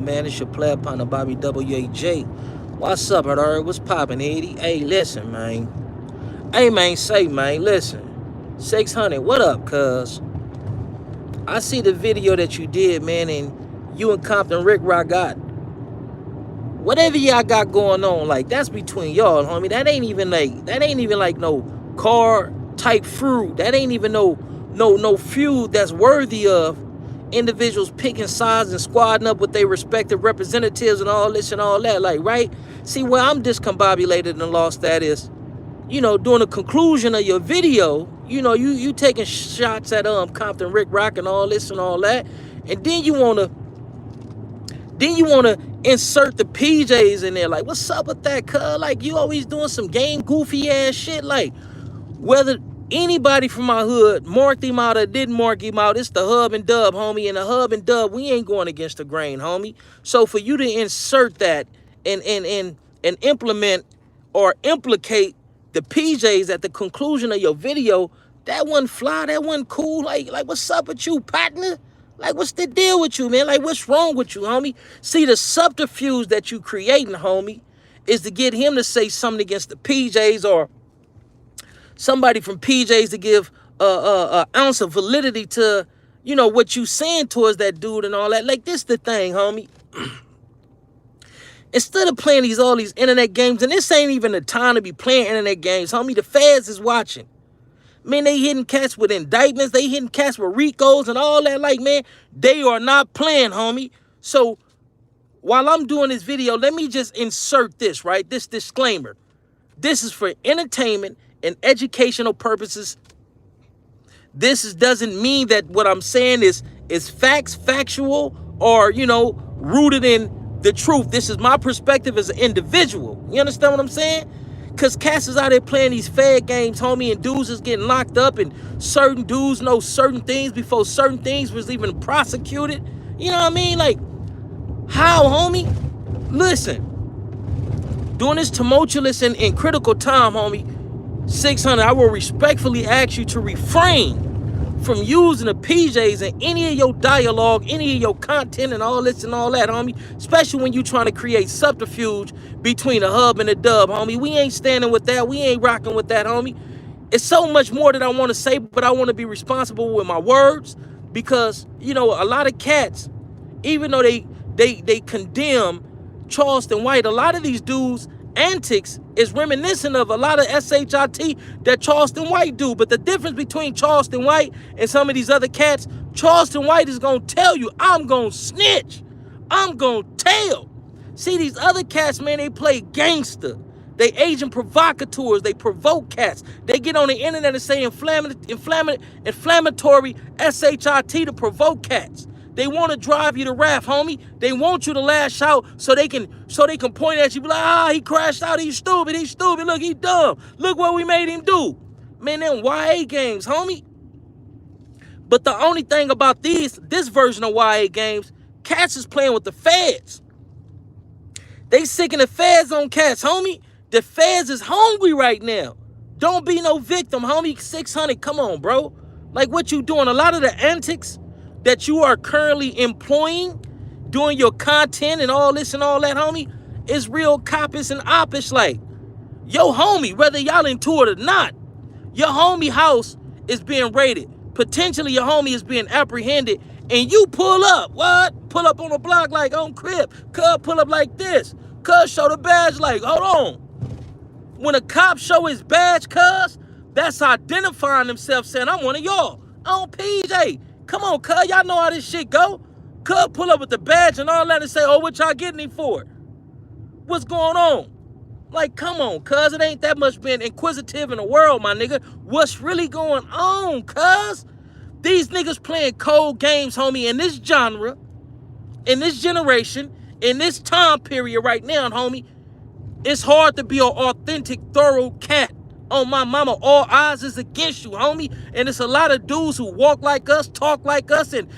Man, it's your player partner, Bobby WAJ. What's up, brother? What's poppin', 80? Hey, listen, man. Hey, man, say, man, listen. 600, what up, cuz? I see the video that you did, man, and you and Compton Rick Rock got whatever y'all got going on. Like, that's between y'all, homie. That ain't even like no car type fruit. That ain't even no feud that's worthy of individuals picking sides and squadding up with their respective representatives and all this and all that. Like, right? See, where I'm discombobulated and lost at is, during the conclusion of your video, you taking shots at Compton Rick Rock and all this and all that, and then you wanna insert the PJs in there. Like, what's up with that, cuz? Like, you always doing some game goofy ass shit. Like, whether anybody from my hood marked him out or didn't mark him out, it's the hub and dub, homie. And the hub and dub, we ain't going against the grain, homie. So for you to insert that and implement or implicate the PJs at the conclusion of your video, that wasn't fly, that wasn't cool. Like what's up with you, partner? Like, what's the deal with you, man? Like, what's wrong with you, homie? See, the subterfuge that you creating, homie, is to get him to say something against the PJs or somebody from PJs to give a ounce of validity to, what you saying towards that dude and all that. Like, this the thing, homie. Instead of playing all these internet games, and this ain't even the time to be playing internet games, homie, the feds is watching. Man, they hitting cats with indictments, they hitting cats with RICOs and all that. Like, man, they are not playing, homie. So while I'm doing this video, let me just insert this, right? This disclaimer. This is for entertainment and educational purposes. Doesn't mean that what I'm saying is factual, or, rooted in the truth. This is my perspective as an individual. You understand what I'm saying? Because cats is out there playing these fed games, homie, and dudes is getting locked up, and certain dudes know certain things before certain things was even prosecuted. You know what I mean? Like, how, homie? Listen, during this tumultuous and critical time, homie, 600, I will respectfully ask you to refrain from using the PJs in any of your dialogue, any of your content, and all this and all that, homie. Especially when you trying to create subterfuge between the hub and the dub, homie. We ain't standing with that. We ain't rocking with that, homie. It's so much more that I want to say, but I want to be responsible with my words, because, a lot of cats, even though they condemn Charleston White, a lot of these dudes' antics is reminiscent of a lot of SHIT that Charleston White do. But the difference between Charleston White and some of these other cats, Charleston White is going to tell you, I'm going to snitch. I'm going to tell. See, these other cats, man, they play gangster. They agent provocateurs. They provoke cats. They get on the internet and say inflammatory SHIT to provoke cats. They want to drive you to wrath, homie. They want you to lash out so they can point at you, be like, he crashed out, he's stupid, look, he dumb. Look what we made him do. Man, them YA games, homie. But the only thing about this version of YA games, cats is playing with the feds. They sicking the feds on cats, homie. The feds is hungry right now. Don't be no victim, homie. 600, come on, bro. Like, what you doing? A lot of the antics that you are currently employing, doing your content and all this and all that, homie, is real coppish and oppish. Like, yo, homie, whether y'all into it or not, your homie house is being raided. Potentially your homie is being apprehended, and you pull up. What? Pull up on the block like on Crip. Cuz pull up like this. Cuz show the badge like, hold on. When a cop show his badge, cuz, that's identifying themselves, saying, I'm one of y'all. On PJ. Come on, cuz, y'all know how this shit go. Cuz pull up with the badge and all that and say, what y'all getting him for? What's going on? Like, come on, cuz, it ain't that much being inquisitive in the world, my nigga. What's really going on, cuz? These niggas playing cold games, homie, in this genre, in this generation, in this time period right now, homie. It's hard to be an authentic, thorough cat. On my mama, all eyes is against you, homie. And it's a lot of dudes who walk like us, talk like us, and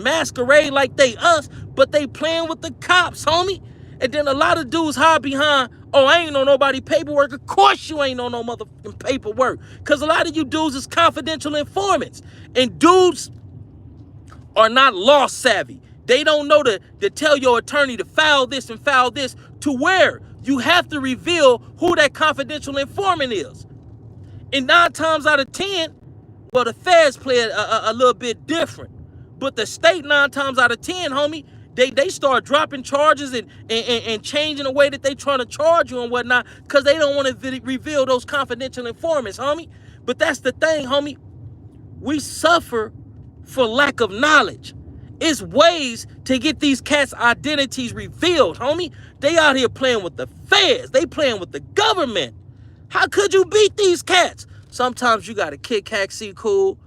masquerade like they us, but they playing with the cops, homie. And then a lot of dudes hide behind, I ain't know nobody paperwork. Of course you ain't know no motherfucking paperwork. Because a lot of you dudes is confidential informants. And dudes are not law savvy. They don't know to tell your attorney to file this and file this, to where you have to reveal who that confidential informant is. And 9 times out of 10, well, the feds play it a little bit different. But the state 9 times out of 10, homie, they start dropping charges and changing the way that they trying to charge you and whatnot, because they don't want to reveal those confidential informants, homie. But that's the thing, homie. We suffer for lack of knowledge. It's ways to get these cats' identities revealed, homie. They out here playing with the feds. They playing with the government. How could you beat these cats? Sometimes you got to kick, hack, see cool.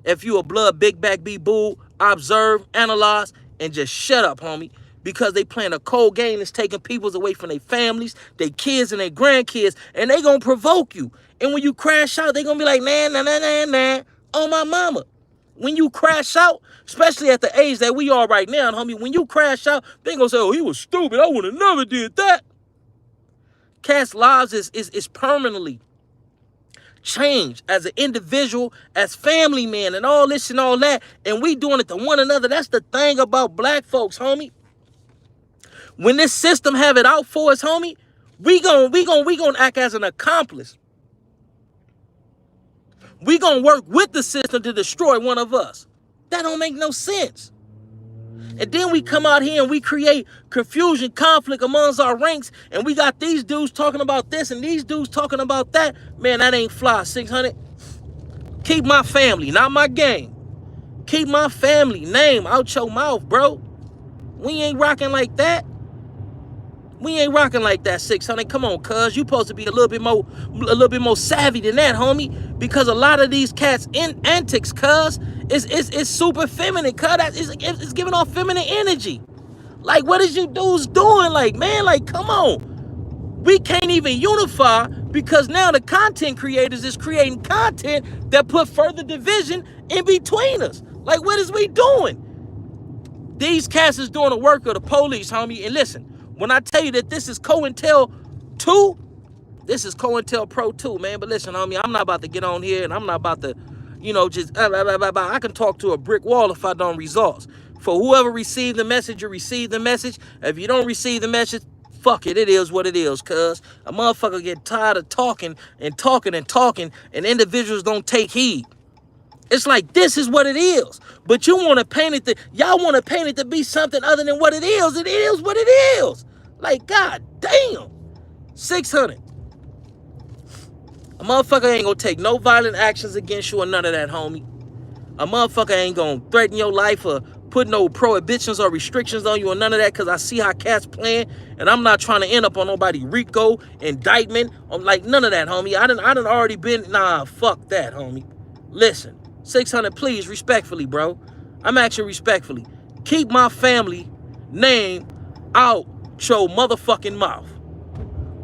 If you a blood, big back, be bull, observe, analyze, and just shut up, homie. Because they playing a cold game that's taking peoples away from their families, their kids, and their grandkids, and they gonna provoke you. And when you crash out, they gonna be like, nah, on my mama. When you crash out, especially at the age that we are right now, homie, when you crash out, they gonna say, oh, he was stupid. I would have never did that. Cats' lives is permanently changed as an individual, as family man, and all this and all that, and we doing it to one another. That's the thing about black folks, homie. When this system have it out for us, homie, we gonna act as an accomplice. We gonna work with the system to destroy one of us. That don't make no sense. And then we come out here and we create confusion, conflict amongst our ranks, and we got these dudes talking about this and these dudes talking about that. Man, that ain't fly. 600. Keep my family, not my game. Keep my family name out your mouth, bro. We ain't rocking like that. We ain't rocking like that, 600. Come on, cuz. You supposed to be a little bit more savvy than that, homie. Because a lot of these cats in antics, cuz, it's super feminine, cuz. It's giving off feminine energy. Like, what is you dudes doing? Like, man, like, come on. We can't even unify because now the content creators is creating content that put further division in between us. Like, what is we doing? These cats is doing the work of the police, homie. And listen, when I tell you that this is COINTEL 2, this is COINTEL Pro 2, man. But listen, homie, I'm not about to get on here and I'm not about to, just I can talk to a brick wall if I don't results. For whoever received the message, you receive the message. If you don't receive the message, fuck it. It is what it is, cuz a motherfucker get tired of talking, and individuals don't take heed. It's like, this is what it is. But you want to paint it y'all want to paint it to be something other than what it is. It is what it is. Like, god damn. 600. A motherfucker ain't gonna take no violent actions against you or none of that, homie. A motherfucker ain't gonna threaten your life or put no prohibitions or restrictions on you or none of that, because I see how cats playing, and I'm not trying to end up on nobody RICO indictment. I'm like, none of that, homie. I done already been, nah, fuck that, homie. Listen, 600, please, respectfully, bro. I'm asking respectfully. Keep my family name out your motherfucking mouth.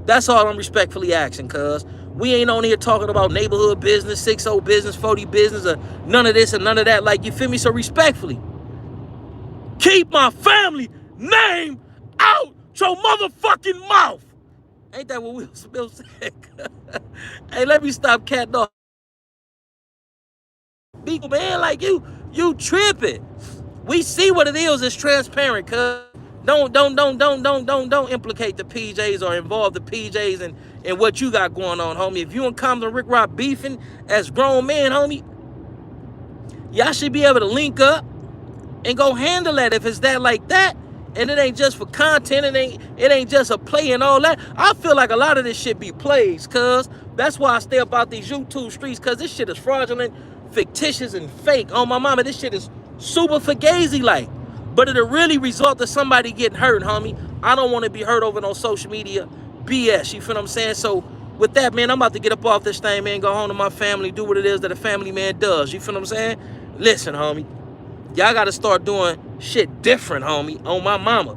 That's all I'm respectfully asking, cuz. We ain't on here talking about neighborhood business, 6-0 business, 40 business, or none of this and none of that. Like, you feel me? So respectfully, keep my family name out your motherfucking mouth. Ain't that what Will Smith said? Hey, let me stop catting off. Man, like, you tripping. We see what it is. It's transparent, cuz. Don't implicate the PJs or involve the PJs in what you got going on, homie. If you and Compton Rick Rock beefing as grown men, homie, y'all should be able to link up and go handle that if it's that like that. And it ain't just for content. It ain't just a play and all that. I feel like a lot of this shit be plays, cuz. That's why I stay about these YouTube streets, cuz this shit is fraudulent, fictitious, and fake. On my mama, this shit is super fugazi-like. But it'll really result to somebody getting hurt, homie. I don't want to be hurt over no social media BS. You feel what I'm saying? So with that, man, I'm about to get up off this thing, man, go home to my family, do what it is that a family man does. You feel what I'm saying? Listen, homie, y'all got to start doing shit different, homie, on my mama.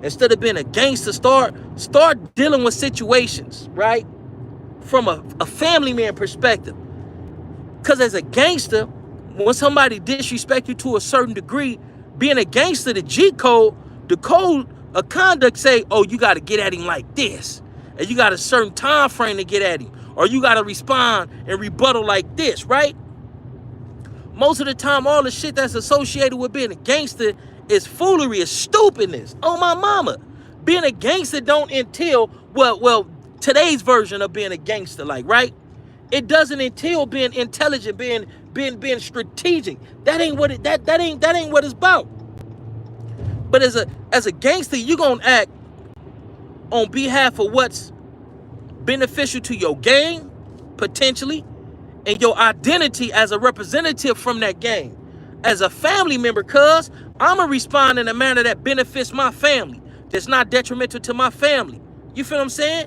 Instead of being a gangster, start dealing with situations, right? From a family man perspective. Because as a gangster, when somebody disrespect you to a certain degree, being a gangster, the G code, the code of conduct say, oh, you got to get at him like this. And you got a certain time frame to get at him. Or you got to respond and rebuttal like this, right? Most of the time, all the shit that's associated with being a gangster is foolery, is stupidness. Oh my mama. Being a gangster don't entail, well, today's version of being a gangster, like, right? It doesn't entail being intelligent, being strategic. That ain't what that ain't what it's about. But as a gangster, you gonna act on behalf of what's beneficial to your gang, potentially, and your identity as a representative from that gang. As a family member, cuz I'ma respond in a manner that benefits my family, that's not detrimental to my family. You feel what I'm saying?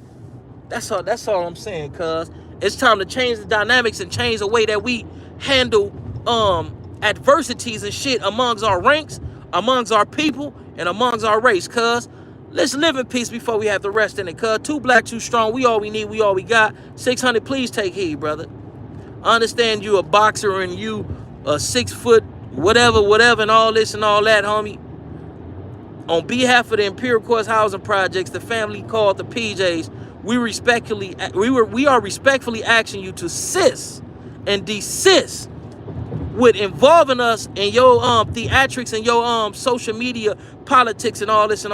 That's all I'm saying, cuz. It's time to change the dynamics and change the way that we handle adversities and shit amongst our ranks, amongst our people, and amongst our race, cuz. Let's live in peace before we have to rest in it, cuz. Too black, too strong. We all we need, we all we got. 600, please take heed, brother. I understand you a boxer and you a 6 foot whatever, and all this and all that, homie. On behalf of the Imperial Courts Housing Projects, the family called the PJs, we are respectfully asking you to cease and desist with involving us in your theatrics and your social media politics and all this and all